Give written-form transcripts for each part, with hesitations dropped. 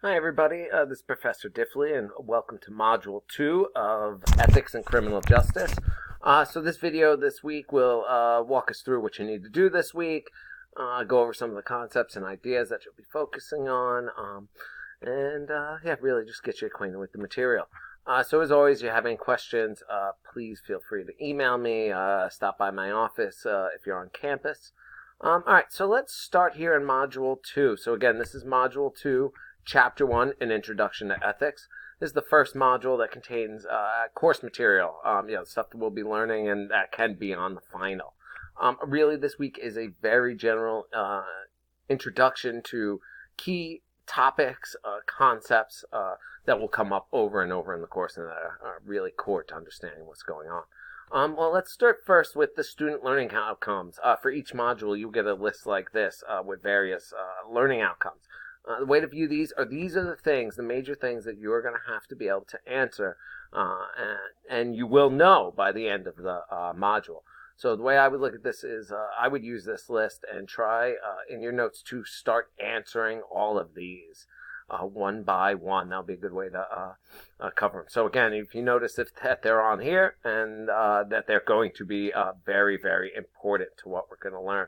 Hi everybody, this is Professor Diffley and welcome to Module 2 of Ethics and Criminal Justice. So this video this week will walk us through what you need to do this week, go over some of the concepts and ideas that you'll be focusing on, and really just get you acquainted with the material. So as always, if you have any questions, please feel free to email me, stop by my office if you're on campus. Alright, so let's start here in Module 2. So again, this is Module 2. Chapter 1, An Introduction to Ethics. This is the first module that contains course material, stuff that we'll be learning and that can be on the final. Really, this week is a very general introduction to key topics, concepts that will come up over and over in the course and that are really core to understanding what's going on. Well, let's start first with the student learning outcomes. For each module, you get a list like this with various learning outcomes. The way to view these are the things, the major things that you're going to have to be able to answer, and you will know by the end of the module. So the way I would look at this is I would use this list and try in your notes to start answering all of these one by one. That'll be a good way to cover them. So again, if you notice that they're on here and that they're going to be very, very important to what we're going to learn.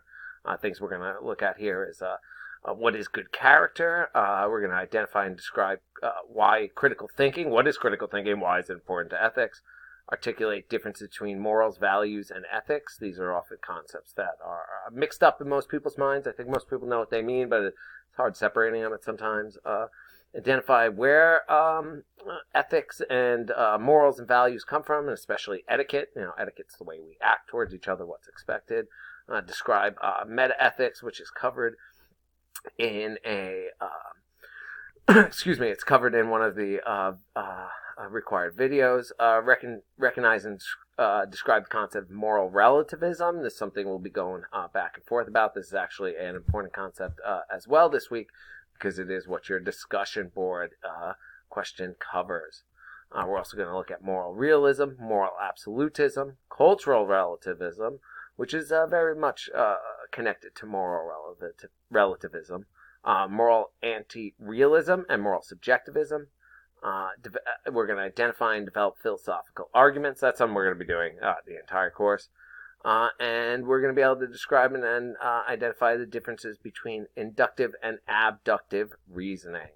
Things we're going to look at here is what is good character? We're going to identify and describe why critical thinking. What is critical thinking? Why is it important to ethics? Articulate differences between morals, values, and ethics. These are often concepts that are mixed up in most people's minds. I think most people know what they mean, but it's hard separating them at sometimes. Identify where ethics and morals and values come from, and especially etiquette. Etiquette's the way we act towards each other, what's expected. Describe meta-ethics, which is covered in a it's covered in one of the required videos. Recognize and describe the concept of moral relativism. This is something we'll be going back and forth about. This is actually an important concept as well this week because it is what your discussion board question covers. We're also going to look at moral realism, moral absolutism, cultural relativism, which is very much connected to moral relativism, moral anti-realism, and moral subjectivism. We're going to identify and develop philosophical arguments. That's something we're going to be doing the entire course. And we're going to be able to describe and identify the differences between inductive and abductive reasoning.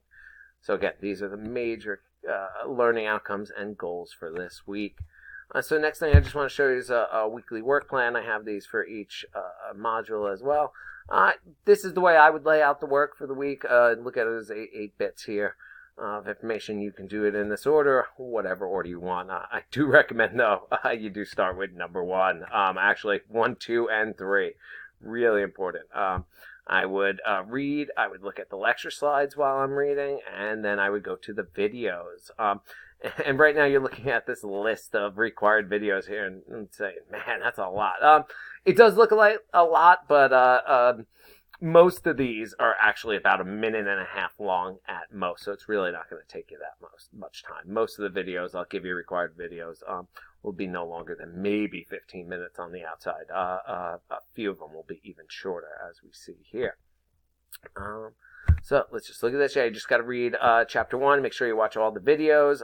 So again, these are the major learning outcomes and goals for this week. So next thing I just want to show you is a weekly work plan. I have these for each module as well. This is the way I would lay out the work for the week. Look at it as 8 bits here of information. You can do it in this order, whatever order you want. I do recommend, though, you do start with number 1. Actually, 1, 2, and 3. Really important. I would read, I would look at the lecture slides while I'm reading, and then I would go to the videos. And right now you're looking at this list of required videos here and saying, man, that's a lot. It does look like a lot, but most of these are actually about 1.5 minutes long at most, so it's really not going to take you that much time. Most of the videos, I'll give you required videos, will be no longer than maybe 15 minutes on the outside. A few of them will be even shorter, as we see here. So let's just look at this. Yeah, you just got to read Chapter 1. Make sure you watch all the videos.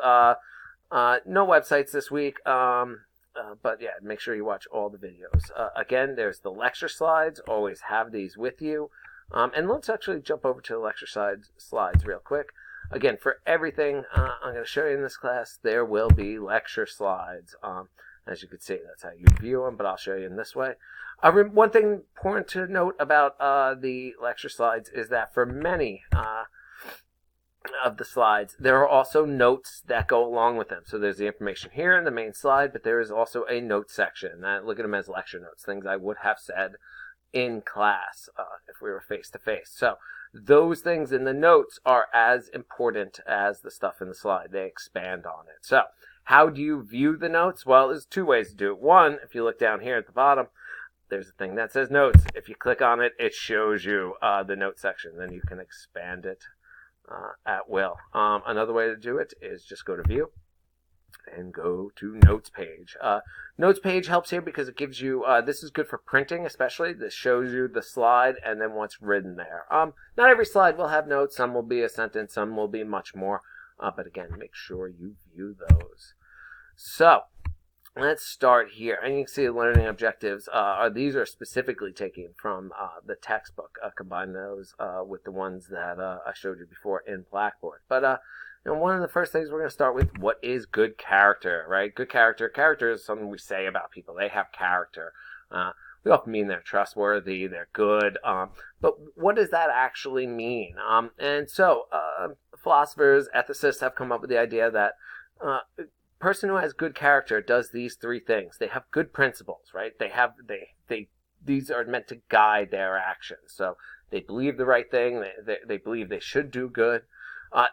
No websites this week, but yeah, make sure you watch all the videos. Again, there's the lecture slides. Always have these with you. And let's actually jump over to the lecture slides real quick. Again, for everything I'm going to show you in this class, there will be lecture slides. As you can see, that's how you view them, but I'll show you in this way. One thing important to note about the lecture slides is that for many of the slides, there are also notes that go along with them. So there's the information here in the main slide, but there is also a note section. Look at them as lecture notes, things I would have said in class if we were face-to-face. So those things in the notes are as important as the stuff in the slide. They expand on it. So how do you view the notes? Well, there's 2 ways to do it. One, if you look down here at the bottom, there's a thing that says notes. If you click on it, it shows you the note section. Then you can expand it at will. Another way to do it is just go to view, and go to notes page. Notes page helps here because it gives you, this is good for printing especially. This shows you the slide and then what's written there. Not every slide will have notes. Some will be a sentence, some will be much more. But again, make sure you view those. So let's start here. And you can see the learning objectives. These are specifically taken from the textbook. Combine those with the ones that I showed you before in Blackboard. But one of the first things we're going to start with, what is good character, right? Good character. Character is something we say about people. They have character. We often mean they're trustworthy, they're good. But what does that actually mean? And so philosophers, ethicists have come up with the idea that person who has good character does these three things. They have good principles, right? These are meant to guide their actions. So they believe the right thing. They believe they should do good.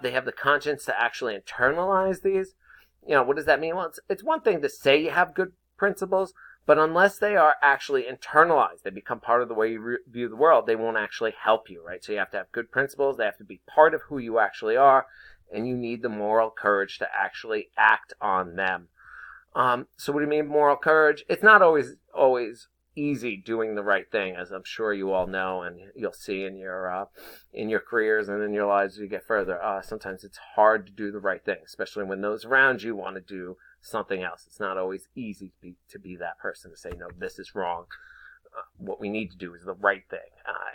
They have the conscience to actually internalize these. What does that mean? Well, it's one thing to say you have good principles, but unless they are actually internalized, they become part of the way you view the world, they won't actually help you, right? So you have to have good principles. They have to be part of who you actually are, and you need the moral courage to actually act on them. So what do you mean moral courage? It's not always easy doing the right thing, as I'm sure you all know, and you'll see in your careers and in your lives as you get further. Sometimes it's hard to do the right thing, especially when those around you want to do something else. It's not always easy to be that person to say, no, this is wrong. What we need to do is the right thing,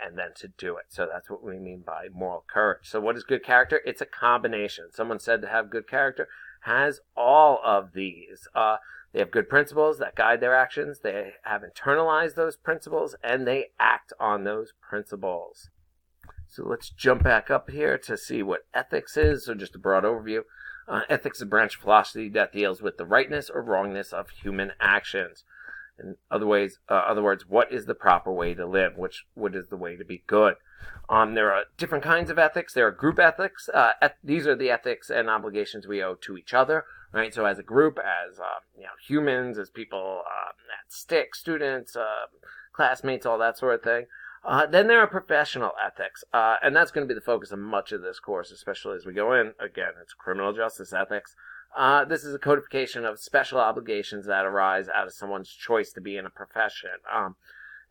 and then to do it. So that's what we mean by moral courage. So what is good character? It's a combination. Someone said to have good character has all of these. They have good principles that guide their actions. They have internalized those principles, and they act on those principles. So let's jump back up here to see what ethics is. So just a broad overview. Ethics is a branch of philosophy that deals with the rightness or wrongness of human actions. In other words, what is the proper way to live? What is the way to be good? There are different kinds of ethics. There are group ethics. These are the ethics and obligations we owe to each other, right? So as a group, as humans, as people at STIC, students, classmates, all that sort of thing. Then there are professional ethics, and that's going to be the focus of much of this course, especially as we go in. Again, it's criminal justice ethics. This is a codification of special obligations that arise out of someone's choice to be in a profession.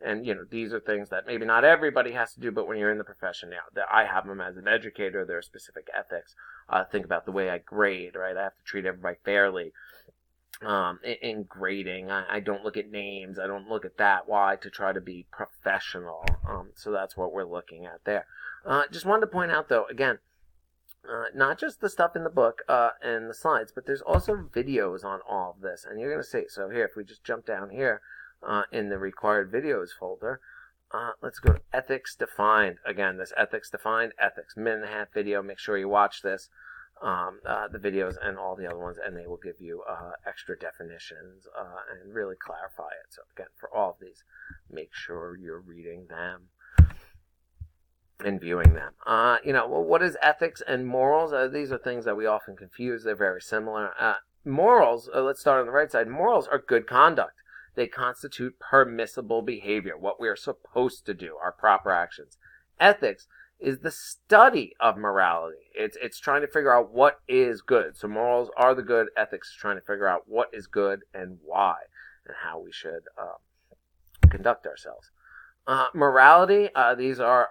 And these are things that maybe not everybody has to do, but when you're in the profession, I have them as an educator. There are specific ethics. Think about the way I grade, right? I have to treat everybody fairly. In grading, I don't look at names. I don't look at that. Why? To try to be professional. So that's what we're looking at there. Just wanted to point out, though, again, not just the stuff in the book and the slides, but there's also videos on all of this. And you're going to see, so here, if we just jump down here in the required videos folder, let's go to ethics defined. Again, this ethics defined, ethics minute-and-a-half video. Make sure you watch this, the videos and all the other ones, and they will give you extra definitions and really clarify it. So again, for all of these, make sure you're reading them and viewing them. What is ethics and morals? These are things that we often confuse. They're very similar. Morals, let's start on the right side. Morals are good conduct. They constitute permissible behavior, what we are supposed to do, our proper actions. Ethics is the study of morality. It's trying to figure out what is good. So morals are the good. Ethics is trying to figure out what is good and why, and how we should conduct ourselves. Morality, these are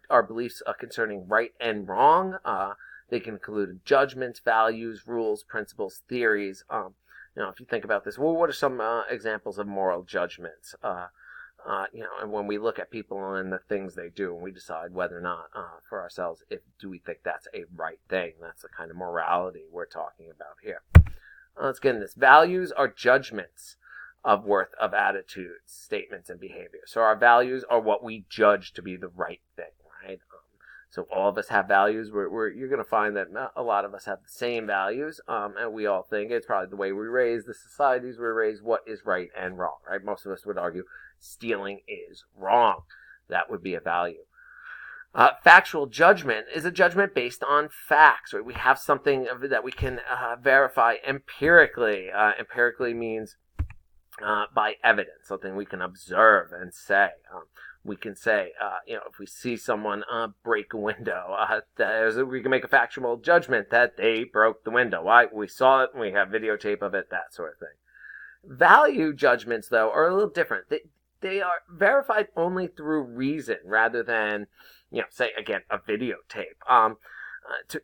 our beliefs concerning right and wrong. They can include judgments, values, rules, principles, theories. If you think about this, well, what are some examples of moral judgments? And when we look at people and the things they do, and we decide whether or not for ourselves, do we think that's a right thing? That's the kind of morality we're talking about here. Let's get into this. Values are judgments of worth of attitudes, statements, and behavior. So our values are what we judge to be the right thing, right? So all of us have values. You're going to find that a lot of us have the same values, and we all think it's probably the way we're raised, the societies we're raised, what is right and wrong, right? Most of us would argue stealing is wrong. That would be a value. Factual judgment is a judgment based on facts, right? We have something that we can verify empirically. Empirically means by evidence, something we can observe and say. We can say, if we see someone break a window, we can make a factual judgment that they broke the window. Why? We saw it, we have videotape of it, that sort of thing. Value judgments, though, are a little different. They are verified only through reason rather than, say, again, a videotape.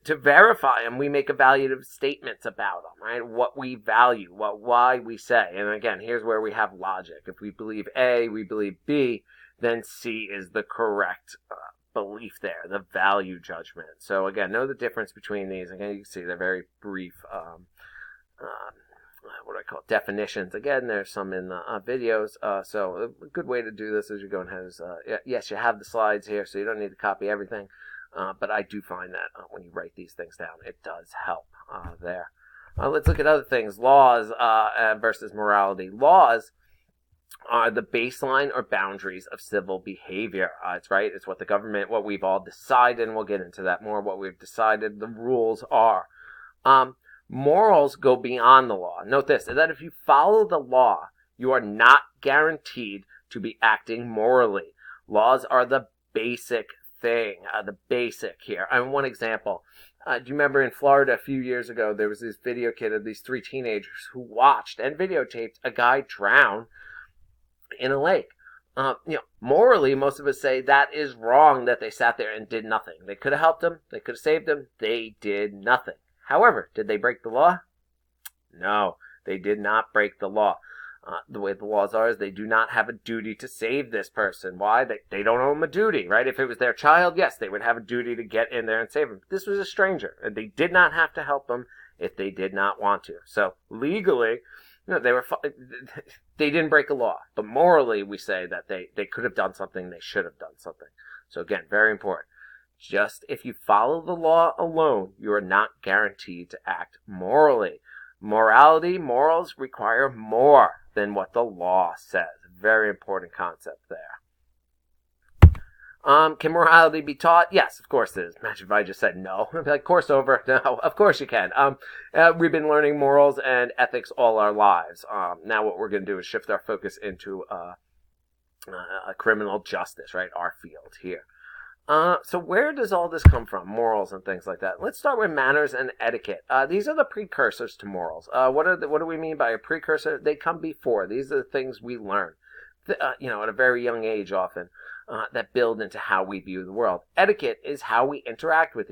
To verify them, we make evaluative statements about them, right? What we value, why we say. And again, here's where we have logic. If we believe A, we believe B, then C is the correct belief there, the value judgment. So again, know the difference between these. Again, you can see they're very brief, what do I call it, definitions. Again, there's some in the videos. So a good way to do this as you're going ahead is, yes, you have the slides here, so you don't need to copy everything. But I do find that when you write these things down, it does help there. Let's look at other things. Laws versus morality. Laws are the baseline or boundaries of civil behavior. It's right. It's what the government, what we've all decided, and we'll get into that more, what we've decided the rules are. Morals go beyond the law. Note this, that if you follow the law, you are not guaranteed to be acting morally. Laws are the basic thing, the basic here. One example. Do you remember in Florida a few years ago, there was this video kit of these 3 teenagers who watched and videotaped a guy drown in a lake. Morally, most of us say that is wrong that they sat there and did nothing. They could have helped him. They could have saved him. They did nothing. However, did they break the law? No, they did not break the law. The way the laws are is they do not have a duty to save this person. Why? They don't owe them a duty, right? If it was their child, yes, they would have a duty to get in there and save him. This was a stranger, and they did not have to help him if they did not want to. So legally, they didn't break a law. But morally, we say that they could have done something, they should have done something. So again, very important. Just if you follow the law alone, you are not guaranteed to act morally. Morals require more than what the law says. Very important concept there. Can morality be taught? Yes, of course it is. Imagine if I just said no. I'd be like, course over. No, of course you can. We've been learning morals and ethics all our lives. Now what we're going to do is shift our focus into criminal justice, right? Our field here. So where does all this come from? Morals and things like that. Let's start with manners and etiquette. These are the precursors to morals. What do we mean by a precursor? They come before. These are the things we learn, at a very young age often, that build into how we view the world. Etiquette is how we interact with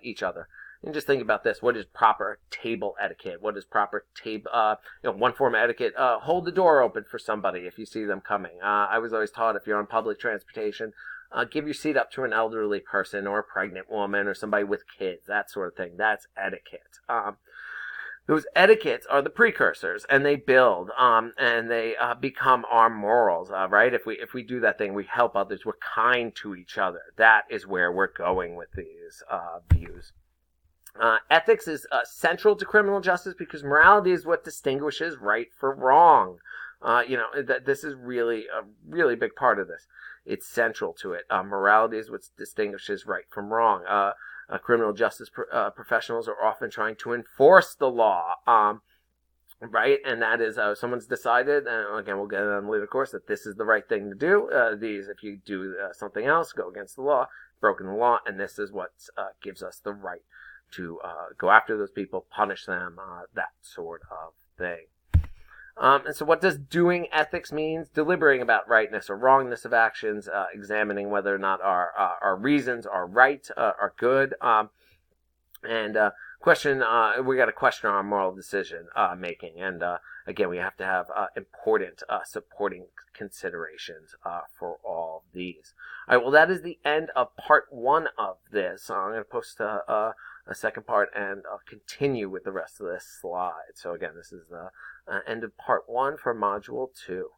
each other. And just think about this. What is proper table etiquette? What is proper table, one form of etiquette, hold the door open for somebody if you see them coming. I was always taught if you're on public transportation, give your seat up to an elderly person or a pregnant woman or somebody with kids, that sort of thing. That's etiquette. Those etiquettes are the precursors, and they build, and they become our morals, right? If we do that thing, we help others, we're kind to each other. That is where we're going with these views. Ethics is central to criminal justice because morality is what distinguishes right from wrong. This is really a really big part of this. It's central to it. Morality is what distinguishes right from wrong. Criminal justice professionals are often trying to enforce the law, right? And that is someone's decided, and again, we'll get on later, of course, that this is the right thing to do. If you do something else, go against the law, broken the law, and this is what gives us the right to go after those people, punish them, that sort of thing. And so what does doing ethics mean? Deliberating about rightness or wrongness of actions, examining whether or not our reasons are right, are good, and we got to question our moral decision making. And again, we have to have important supporting considerations for all these. All right, well, that is the end of part 1 of this. I'm going to post a second part and I'll continue with the rest of this slide. So again, this is the end of part 1 for module 2.